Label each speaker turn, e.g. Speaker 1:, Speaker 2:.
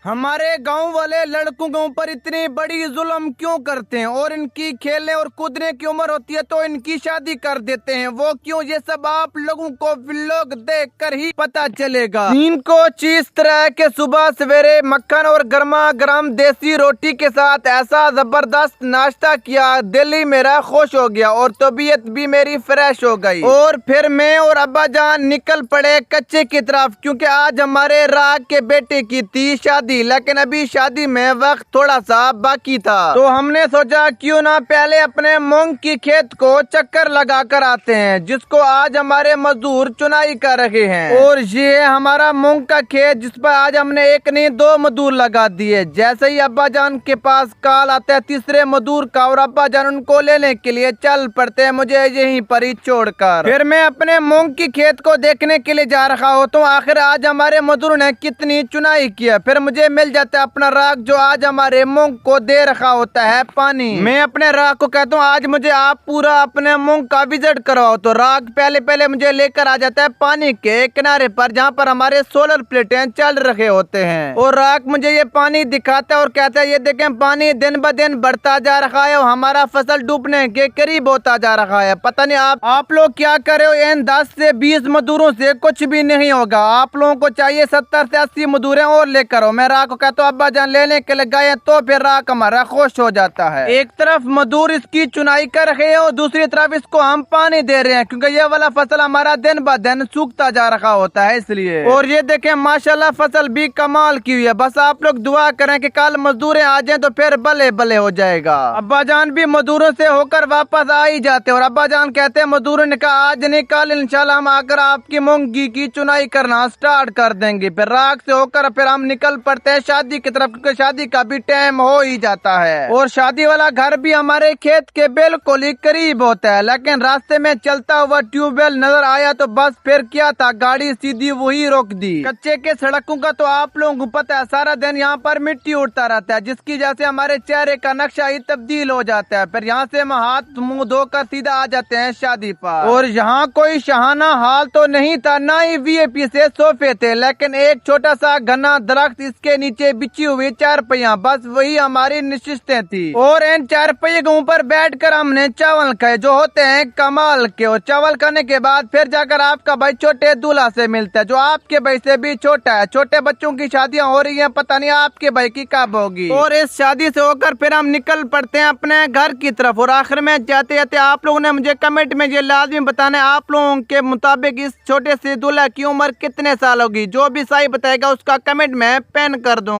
Speaker 1: हमारे गांव वाले लड़कों के ऊपर इतनी बड़ी जुल्म क्यों करते हैं और इनकी खेलने और कूदने की उम्र होती है तो इनकी शादी कर देते हैं। वो क्यों, ये सब आप लोगों को व्लॉग देख कर ही पता चलेगा। इनको चीज तरह के सुबह सवेरे मक्खन और गर्मा गर्म देसी रोटी के साथ ऐसा जबरदस्त नाश्ता किया, दिल ही मेरा खुश हो गया और तबीयत भी मेरी फ्रेश हो गई। और फिर मैं और अब्बा जान निकल पड़े कच्चे की तरफ, क्योंकि आज हमारे राग के बेटे की थी शादी, लेकिन अभी शादी में वक्त थोड़ा सा बाकी था। तो हमने सोचा क्यों ना पहले अपने मूंग की खेत को चक्कर लगा कर आते हैं, जिसको आज हमारे मजदूर चुनाई कर रहे हैं। और ये हमारा मूंग का खेत जिस पर आज हमने एक नहीं दो मजदूर लगा दिए। जैसे ही अब्बा जान के पास कॉल आता है तीसरे मजदूर का और अब्बा जान उनको लेने के लिए चल पड़ते हैं मुझे यहीं पर ही छोड़कर। फिर मैं अपने मूंग की खेत को देखने के लिए जा रहा होता हूँ। आखिर आज हमारे मजदूर ने कितनी चुनाई किया। फिर मुझे मिल जाता है अपना राग जो आज हमारे मूंग को दे रखा होता है पानी। मैं अपने राग को कहता हूँ आज मुझे आप पूरा अपने मूंग का विजिट करवाओ। तो राग पहले पहले मुझे लेकर आ जाता है पानी के किनारे पर जहाँ पर हमारे सोलर प्लेटें चल रहे होते हैं। और राग मुझे ये पानी दिखाता है और कहता है ये देखें पानी दिन ब दिन बढ़ता जा रहा है और हमारा फसल डूबने के करीब होता जा रहा है। पता नहीं आप लोग क्या कर रहे हो। इन 10 से 20 मजदूरों से कुछ भी नहीं होगा। आप लोगों को चाहिए 70 से 80 मजदूरें और लेकर आओ। मैं राग को कहता हूँ अब्बा जान लेने के लिए गए तो फिर राग हमारा खुश हो जाता है। एक तरफ मजदूर इसकी चुनाई कर रहे हैं और दूसरी तरफ इसको हम पानी दे रहे हैं, क्योंकि ये वाला फसल हमारा दिन ब दिन सूखता जा रहा होता है इसलिए। और ये देखें माशाल्लाह फसल भी कमाल की हुई है। बस आप लोग दुआ करें कि कल मजदूरें आ जाएं तो फिर भले भले हो जाएगा। अब्बा जान भी मजदूरों से होकर वापस आ ही जाते और अब्बा जान कहते हैं मजदूरों ने कहा आज नहीं कल इंशाल्लाह हम आकर आपकी मूंगी की चुनाई करना स्टार्ट कर देंगे। फिर राग से होकर फिर हम निकल पड़ते हैं शादी की तरफ, क्योंकि शादी का भी टाइम हो ही जाता है। और शादी वाला घर भी हमारे खेत के बिल्कुल ही करीब होता है। लेकिन रास्ते में चलता हुआ ट्यूबवेल नजर आया तो बस फिर क्या था, गाड़ी सीधी वही रोक दी। कच्चे के सड़कों का तो आप लोगों को पता है सारा दिन यहाँ पर मिट्टी उड़ता रहता है, जिसकी वजह से हमारे चेहरे का नक्शा ही तब्दील हो जाता है। फिर यहाँ से हम हाथ मुंह धोकर सीधा आ जाते हैं शादी पर। और यहाँ कोई शहाना हाल तो नहीं था, ना ही वीआईपी से सोफे थे, लेकिन एक छोटा सा घना दरख्त, इसके नीचे बिछी हुई चारपाइयां, बस वही हमारी निश्चितें थी। और इन चारपाइयों के ऊपर बैठकर हमने चावल खाए जो होते हैं कमाल के। और चावल खाने के बाद फिर जाकर आपका भाई छोटे दूल्हा से मिलता है जो आपके भाई से भी छोटा है। छोटे बच्चों की शादियां हो रही हैं, पता नहीं आपके भाई की कब होगी। और इस शादी से होकर फिर हम निकल पड़ते हैं अपने घर की तरफ। और आखिर में जाते जाते आप लोगों ने मुझे कमेंट में ये लाजमी बताना है आप लोगों के मुताबिक इस छोटे से दूल्हा की उम्र कितने साल होगी। जो भी सही बताएगा उसका कमेंट में पेन कर दूं।